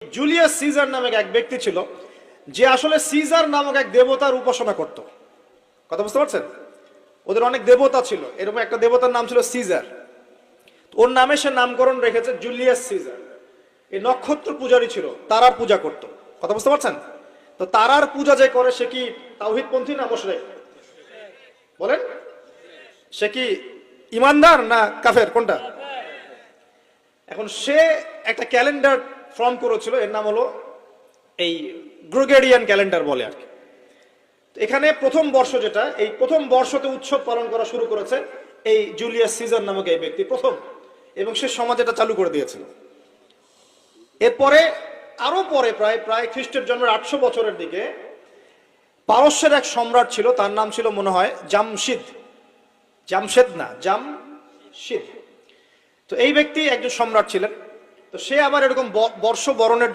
Julius caesar নামক এক ব্যক্তি ছিল যে আসলে সিজার নামক এক দেবতার উপাসনা করত। কথা বুঝতে পারছেন? ওদের অনেক দেবতা ছিল, এরকম একটা দেবতার নাম ছিল সিজার। ওর নামে সে নামকরণ রেখেছে জুলিয়াস সিজার। এই নক্ষত্র পূজারী ছিল, তারার পূজা করত। কথা বুঝতে পারছেন? তো তারার পূজা যে করে সে কি তাওহীদপন্থী না মুশরিক? বলেন, সে কি ইমানদার না কাফের, কোনটা? এখন সে একটা ক্যালেন্ডার ফর্ম করেছিল, এর নাম হলো এই গ্রেগরিয়ান ক্যালেন্ডার বলে আর কি। এখানে প্রথম বর্ষ যেটা, এই প্রথম বর্ষতে উৎসব পালন করা শুরু করেছে এই জুলিয়াস সিজার নামক এই ব্যক্তি প্রথম, এবং সে সমাজ এটা চালু করে দিয়েছিল। এরপরে আরো পরে প্রায় খ্রিস্টের জন্মের 800 বছরের দিকে পারস্যের এক সম্রাট ছিল, তার নাম ছিল মনে হয় জামশিদ। জামশিদ। তো এই ব্যক্তি একজন সম্রাট ছিলেন। তো সে আবার এরকম বর্ষ বরণের